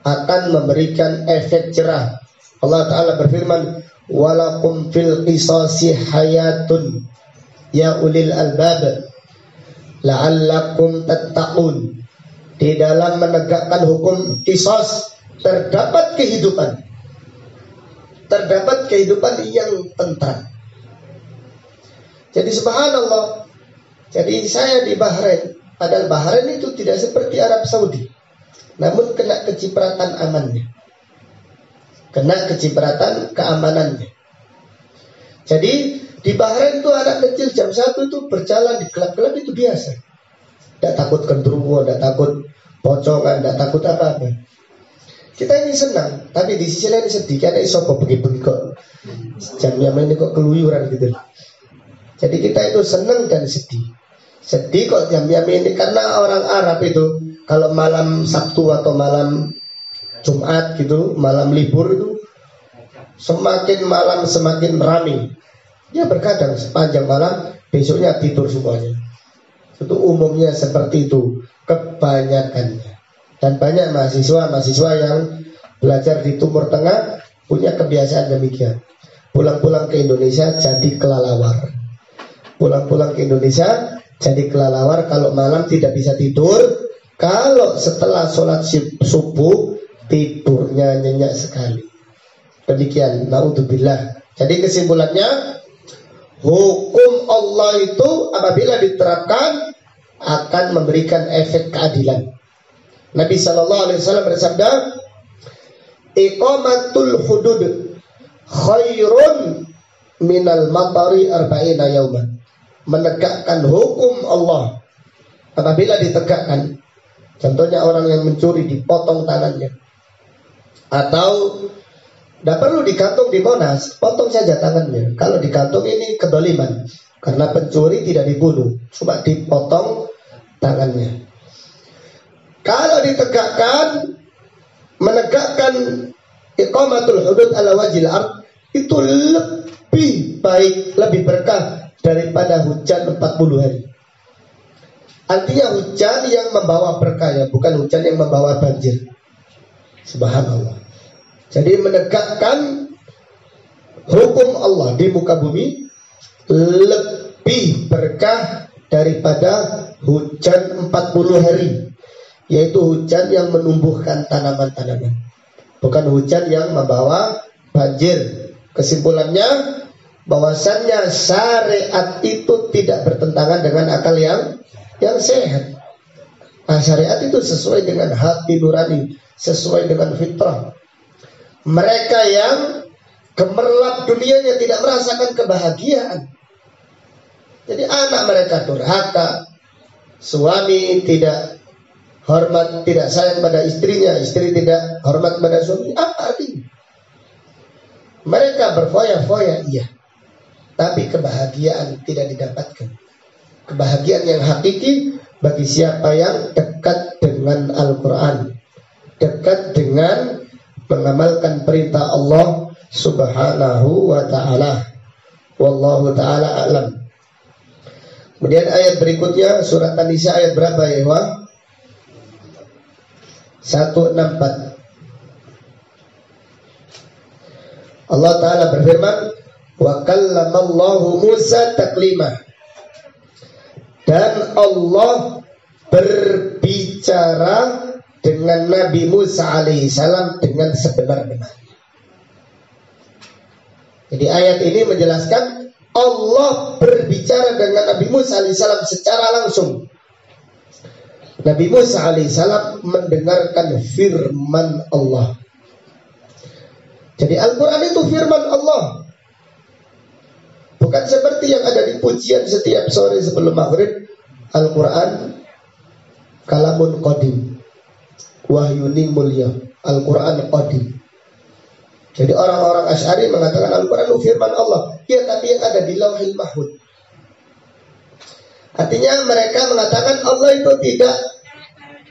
akan memberikan efek jerah. Allah Ta'ala berfirman, walakum fil qisasi hayatun ya ulil albab la'allakum tattaqun. Di dalam menegakkan hukum qisas terdapat kehidupan. Terdapat kehidupan yang tentram. Jadi subhanallah. Jadi saya di Bahrain. Padahal Bahrain itu tidak seperti Arab Saudi. Namun kena kecipratan amannya. Kena kecipratan keamanannya. Jadi di Bahrain itu anak kecil jam 1 itu berjalan di klub-klub itu biasa. Tidak takut genderuwo, tidak takut pocongan, tidak takut apa-apa. Kita ini senang, tapi di sisi lain sedih. Karena isopo pergi-pergi kok jamnya ini kok keluyuran gitu. Jadi kita itu senang dan sedih. Sedih kok jamnya ini karena orang Arab itu kalau malam Sabtu atau malam Jumat gitu, malam libur itu semakin malam semakin ramai. Ya berkadang sepanjang malam, besoknya tidur semuanya. Itu umumnya seperti itu, kebanyakannya. Dan banyak mahasiswa yang belajar di Timur Tengah punya kebiasaan demikian. Pulang-pulang ke Indonesia jadi kelalawar. Pulang-pulang ke Indonesia jadi kelalawar kalau malam tidak bisa tidur. Kalau setelah sholat subuh tidurnya nyenyak sekali. Demikian, naudzubillah. Jadi kesimpulannya, hukum Allah itu apabila diterapkan akan memberikan efek keadilan. Nabi SAW bersabda, iqamatul hudud khairun minal matari arba'ina yauman. Menegakkan hukum Allah apabila ditegakkan, contohnya orang yang mencuri dipotong tangannya, atau tidak perlu digantung di Monas, potong saja tangannya. Kalau digantung ini kedoliman, karena pencuri tidak dibunuh, cuma dipotong tangannya. Kalau ditegakkan, menegakkan iqamatul hudud ala wajil ard, itu lebih baik, lebih berkah daripada hujan 40 hari. Artinya hujan yang membawa berkah, ya, bukan hujan yang membawa banjir. Subhanallah. Jadi menegakkan hukum Allah di muka bumi lebih berkah daripada hujan 40 hari. Yaitu hujan yang menumbuhkan tanaman-tanaman, bukan hujan yang membawa banjir. Kesimpulannya, bahwasannya syariat itu tidak bertentangan dengan akal yang sehat. Nah, syariat itu sesuai dengan hati nurani, sesuai dengan fitrah. Mereka yang gemerlap dunianya tidak merasakan kebahagiaan. Jadi anak mereka durhaka, suami tidak hormat, tidak sayang pada istrinya, istri tidak hormat pada suami. Apa artinya? Mereka berfoya-foya, iya, tapi kebahagiaan tidak didapatkan. Kebahagiaan yang hakiki bagi siapa yang dekat dengan Al-Quran, dekat dengan mengamalkan perintah Allah subhanahu wa ta'ala. Wallahu ta'ala a'lam. Kemudian ayat berikutnya surat An-Nisa ayat berapa ya Ikhwan? 164. Allah Ta'ala berfirman, wa kallamallahu Musa taklima. Dan Allah berbicara dengan Nabi Musa alaihissalam dengan sebenar-benarnya. Jadi ayat ini menjelaskan Allah berbicara dengan Nabi Musa alaihissalam secara langsung. Nabi Musa alaihissalam mendengarkan firman Allah. Jadi Al-Quran itu firman Allah. Bukan seperti yang ada di pujian setiap sore sebelum maghrib. Al-Quran kalamun qadim, wahyuni mulia. Al-Quran qadim. Jadi orang-orang Asy'ari mengatakan Al-Quran itu firman Allah. Ya, tapi yang ada di Lauhil Mahfuz. Artinya mereka mengatakan Allah itu tidak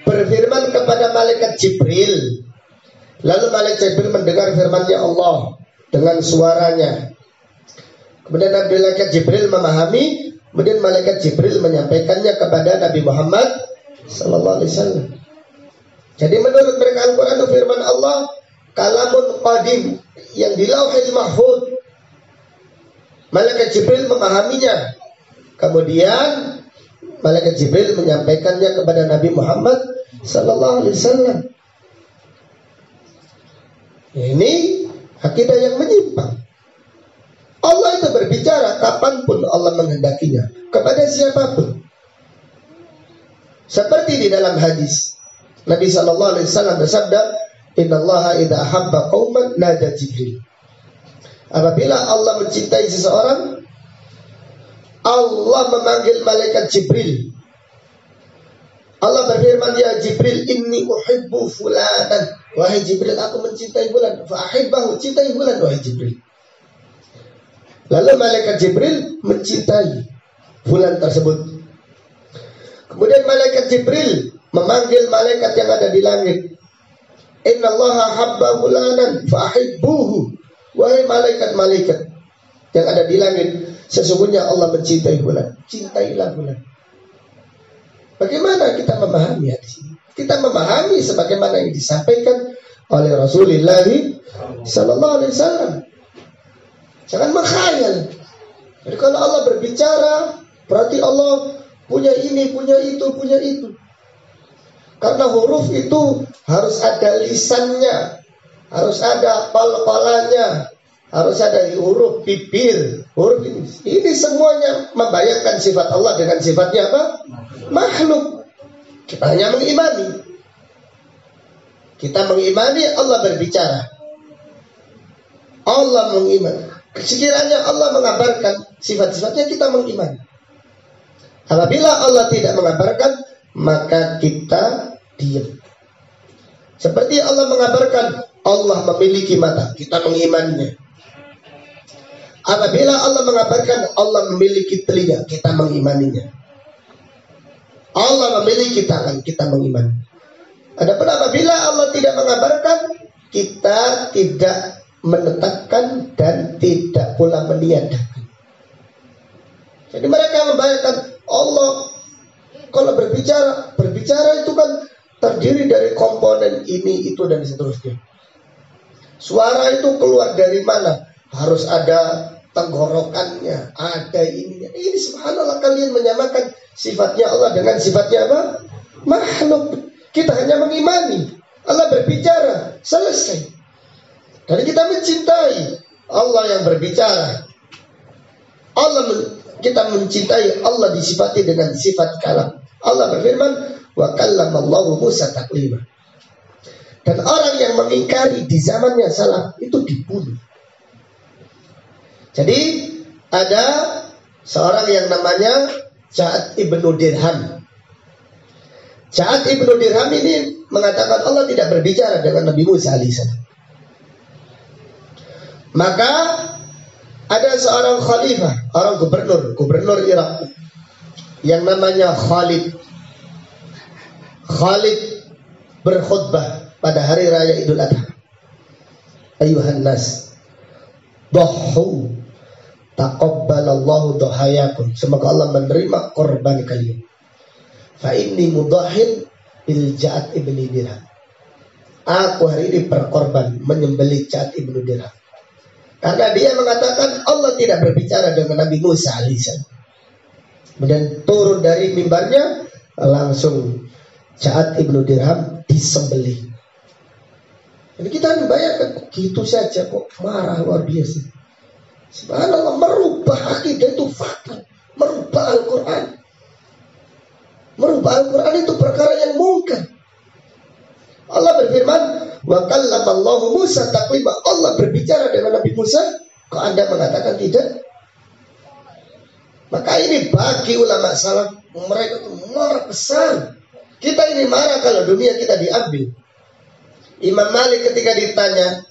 berfirman kepada malaikat Jibril, lalu malaikat Jibril mendengar firman-Nya Allah dengan suaranya. Kemudian malaikat Jibril memahami, kemudian malaikat Jibril menyampaikannya kepada Nabi Muhammad sallallahu alaihi wasallam. Jadi menurut mereka Al-Quran itu firman Allah, kalamun qadim, yang di Lauhil Mahfuz. Malaikat Jibril memahaminya. Kemudian malaikat Jibril menyampaikannya kepada Nabi Muhammad sallallahu alaihi wasallam. Ini akidah yang menyimpang. Allah itu berbicara kapanpun Allah menghendakinya kepada siapapun. Seperti di dalam hadis Nabi sallallahu alaihi wasallam bersabda, "Innallaha idza ahabba qauman nada Jibril." Apabila Allah mencintai seseorang, Allah memanggil malaikat Jibril. Allah berfirman, "Ya Jibril, inni uhibbu fulanan." Wahai Jibril, aku mencintai fulan. Fa ahibbahu, cintai fulan wahai Jibril. Lalu malaikat Jibril mencintai fulan tersebut. Kemudian malaikat Jibril memanggil malaikat yang ada di langit. Innallaha habba fulanan fa ahibbuhu. Wahai malaikat-malaikat yang ada di langit, sesungguhnya Allah mencintai fulan. Cintailah fulan. Bagaimana kita memahami hadis ini? Kita memahami sebagaimana yang disampaikan oleh Rasulullah sallallahu alaihi wasallam. Jangan menghayal. Jadi kalau Allah berbicara, berarti Allah punya ini, punya itu, punya itu. Karena huruf itu harus ada lisannya, harus ada pal-palanya, harus ada huruf bibir, huruf ini. Ini semuanya membayangkan sifat Allah dengan sifatnya apa? Makhluk. Kita hanya mengimani. Kita mengimani Allah berbicara. Allah mengimani. Sekiranya Allah mengabarkan sifat-sifatnya, kita mengimani. Apabila Allah tidak mengabarkan, maka kita diam. Seperti Allah mengabarkan Allah memiliki mata, kita mengimaninya. Apabila Allah mengabarkan Allah memiliki telinga, kita mengimaninya. Allah memiliki tangan, kita mengimani. Adapun apabila Allah tidak mengabarkan, kita tidak menetapkan dan tidak pula meniadakan. Jadi mereka membayangkan Allah kalau berbicara itu kan terdiri dari komponen ini, itu, dan seterusnya. Suara itu keluar dari mana? Harus ada tenggorokannya, ada ininya. Ini subhanallah, kalian menyamakan sifatnya Allah dengan sifatnya apa? Makhluk. Kita hanya mengimani Allah berbicara, selesai. Dan kita mencintai Allah yang berbicara. Kita mencintai Allah disifati dengan sifat kalam. Allah berfirman, wa kallamallahu Musa taklima. Dan orang yang mengingkari di zamannya salaf itu dibunuh. Jadi ada seorang yang namanya Ja'ad ibnu Dirham. Ja'ad ibnu Dirham ini mengatakan Allah tidak berbicara dengan Nabi Musa alaihissalam. Maka ada seorang khalifah, orang gubernur Irak yang namanya Khalid. Khalid berkhutbah pada hari raya Idul Adha. Ayuhan nas, Dhahu. Taqabbalallahu dhahayakum. Semoga Allah menerima korban kalian. Fa inni mudahhin bil Ja'ad ibni Dirham. Aku hari ini berkorban menyembelih Ja'ad ibnu Dirham. Karena dia mengatakan Allah tidak berbicara dengan Nabi Musa alaihissalam. Kemudian turun dari mimbarnya, langsung Ja'ad ibnu Dirham disembelih. Jadi kita membayangkan gitu saja kok marah luar biasa. Subhanallah, merubah akidah itu fatal. Merubah Al-Quran. Merubah Al-Quran itu perkara yang mungkar. Allah berfirman, wa kallamallahu Musa taklima. Allah berbicara dengan Nabi Musa. Kok Anda mengatakan tidak? Maka ini bagi ulama salaf, mereka itu marah besar. Kita ini marah kalau dunia kita diambil. Imam Malik ketika ditanya,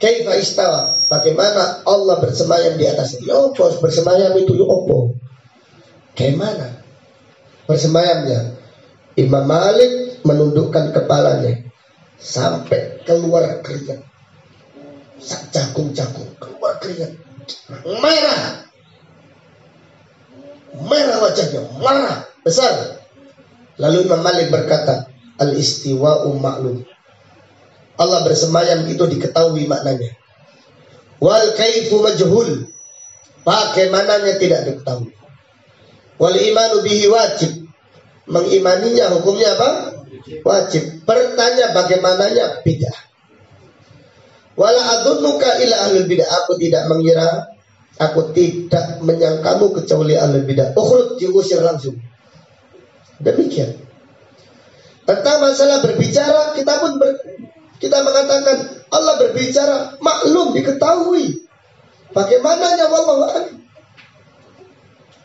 kaifa istawa, bagaimana Allah bersemayam di atas itu? Opo bersemayam itu opo? Bagaimana bersemayamnya? Imam Malik menundukkan kepalanya sampai keluar keringat, sak jagung-jagung keluar keringat, merah wajahnya, marah besar. Lalu Imam Malik berkata, al-istiwa'u ma'lum. Allah bersemayam itu diketahui maknanya. Wal kaifu majhul. Bagaimananya tidak diketahui. Wal imanu bihi wajib. Mengimaninya hukumnya apa? Wajib. Bertanya bagaimananya bid'ah. Wala adunnuka ila ahlul bid'ah. Aku tidak mengira, aku tidak menyangkamu kecuali ahlul bid'ah. Ukhruj, diusir langsung. Demikian. Tentang masalah berbicara, kita mengatakan Allah berbicara, maklum, diketahui. Bagaimananya wallahu a'lam.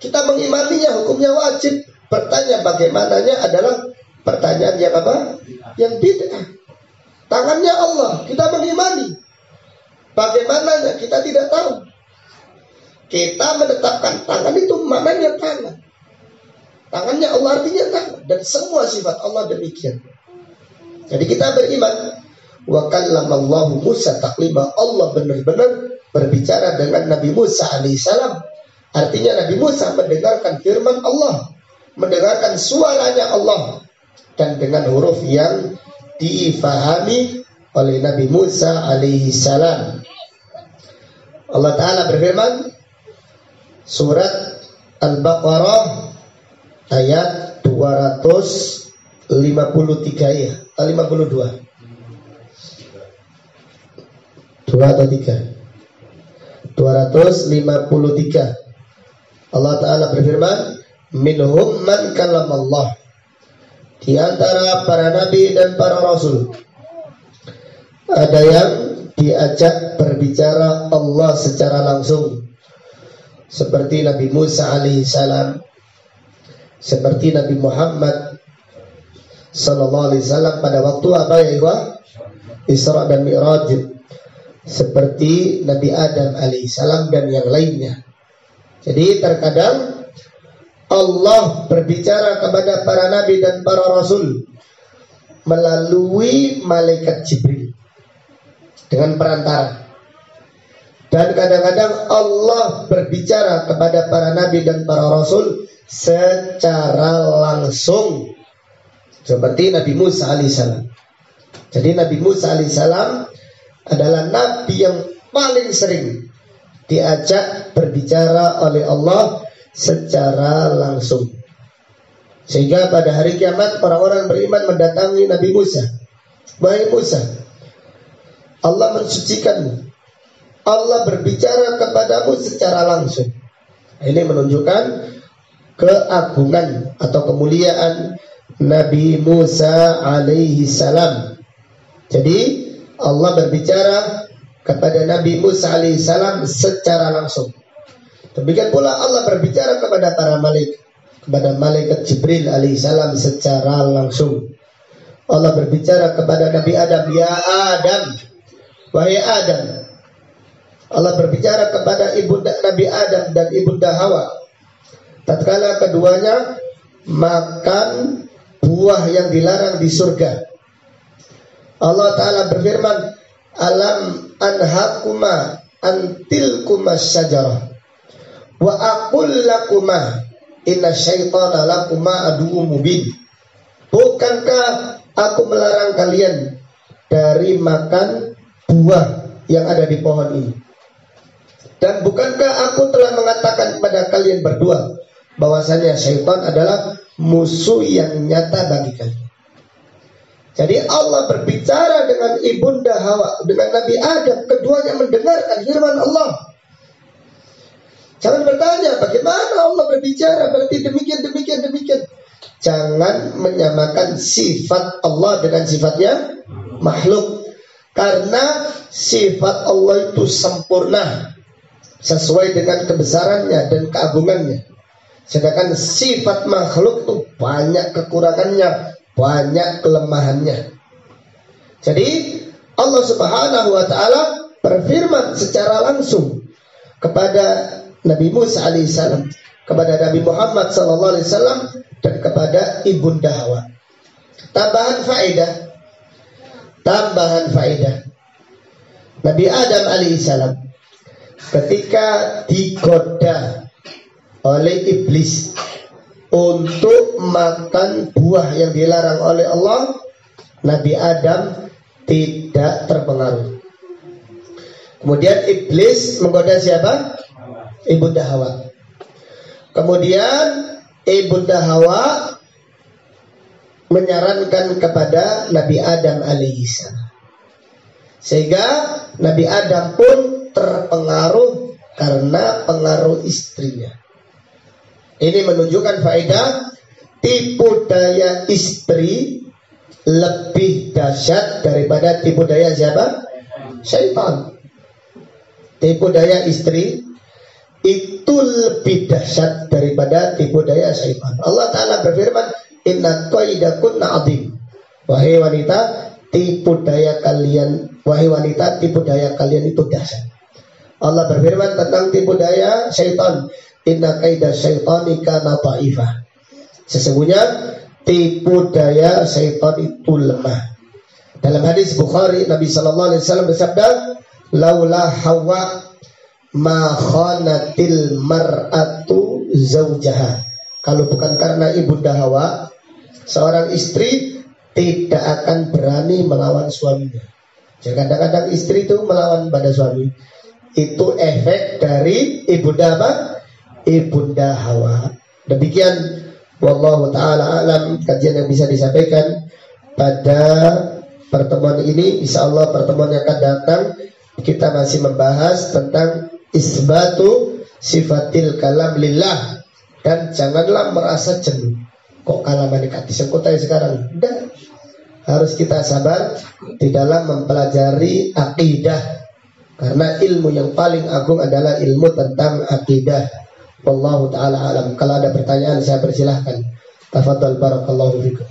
Kita mengimaninya, hukumnya wajib. Bertanya bagaimananya adalah pertanyaan yang apa? Yang bid'ah. Tangannya Allah, kita mengimani. Bagaimananya kita tidak tahu. Kita menetapkan tangan itu maknanya tangan. Tangannya Allah artinya tangan. Dan semua sifat Allah demikian. Jadi kita beriman, wa kallamallahu Musa taklima. Allah benar-benar berbicara dengan Nabi Musa alaihissalam. Artinya Nabi Musa mendengarkan firman Allah, mendengarkan suaranya Allah, dan dengan huruf yang difahami oleh Nabi Musa alaihissalam. Allah Ta'ala berfirman, surat Al-Baqarah ayat 253 ya, 52. 2 atau 3? 253. Allah Ta'ala berfirman, minhum man kallamallah. Di antara para nabi dan para rasul ada yang diajak berbicara Allah secara langsung, seperti Nabi Musa alaihissalam, seperti Nabi Muhammad sallallahu alaihi wasallam pada waktu apa ya Ikhwah? Isra dan Mi'raj, seperti Nabi Adam alaihissalam dan yang lainnya. Jadi terkadang Allah berbicara kepada para nabi dan para rasul melalui malaikat Jibril dengan perantara. Dan kadang-kadang Allah berbicara kepada para nabi dan para rasul secara langsung, seperti Nabi Musa alaihissalam. Jadi Nabi Musa alaihissalam adalah nabi yang paling sering diajak berbicara oleh Allah secara langsung. Sehingga pada hari kiamat orang-orang beriman mendatangi Nabi Musa. Wahai Musa, Allah mensucikanmu, Allah berbicara kepadamu secara langsung. Ini menunjukkan keagungan atau kemuliaan Nabi Musa alaihi salam. Jadi Allah berbicara kepada Nabi Musa alaihissalam secara langsung. Demikian pula Allah berbicara kepada para malaikat, kepada malaikat Jibril alaihissalam secara langsung. Allah berbicara kepada Nabi Adam, ya Adam, wahai Adam. Allah berbicara kepada ibunda Nabi Adam dan ibunda Hawa tatkala keduanya makan buah yang dilarang di surga. Allah Ta'ala berfirman, alam anhakuma antil kumas syajarah wa aqul lakuma inna syaitana lakuma aduwwum mubin. Bukankah aku melarang kalian dari makan buah yang ada di pohon ini? Dan bukankah aku telah mengatakan kepada kalian berdua bahwasanya syaitan adalah musuh yang nyata bagi kalian. Jadi Allah berbicara dengan ibunda Hawa, dengan Nabi Adam, keduanya mendengarkan firman Allah. Jangan bertanya bagaimana Allah berbicara, berarti demikian. Jangan menyamakan sifat Allah dengan sifatnya makhluk. Karena sifat Allah itu sempurna sesuai dengan kebesarannya dan keagungannya. Sedangkan sifat makhluk itu banyak kekurangannya, banyak kelemahannya. Jadi Allah Subhanahu wa taala berfirman secara langsung kepada Nabi Musa alaihissalam, kepada Nabi Muhammad sallallahu alaihi wasallam, dan kepada ibunda Hawa. Tambahan faedah. Nabi Adam alaihissalam ketika digoda oleh iblis untuk makan buah yang dilarang oleh Allah, Nabi Adam tidak terpengaruh. Kemudian iblis menggoda siapa? Ibunda Hawa. Kemudian ibunda Hawa menyarankan kepada Nabi Adam alaihissalam, sehingga Nabi Adam pun terpengaruh karena pengaruh istrinya. Ini menunjukkan faedah tipu daya istri lebih dahsyat daripada tipu daya siapa? Syaitan. Tipu daya istri itu lebih dahsyat daripada tipu daya syaitan. Allah Ta'ala berfirman, inna qaidakunna azim. Wahai wanita, tipu daya kalian itu dahsyat. Allah berfirman tentang tipu daya syaitan, inna qaida syaitani kana dha'ifah. Sesungguhnya tipu daya syaitan itu lemah. Dalam hadis Bukhari, Nabi sallallahu alaihi wasallam bersabda, laula Hawa ma khanatil mar'atu zaujaha. Kalau bukan karena ibunda Hawa, seorang istri tidak akan berani melawan suaminya. Jadi kadang-kadang istri itu melawan pada suami. Itu efek dari ibunda apa? Ibunda Hawa. Demikian wallahu taala alam kajian yang bisa disampaikan pada pertemuan ini. Insyaallah pertemuan yang akan datang kita masih membahas tentang isbatu sifatil kalam lillah. Dan janganlah merasa jenuh. Kok kalaman dikati sengkotai sekarang? Dan harus kita sabar di dalam mempelajari akidah. Karena ilmu yang paling agung adalah ilmu tentang akidah. Wallahu ta'ala alam. Kalau ada pertanyaan saya persilahkan. Tafadhal barakallahu fikum.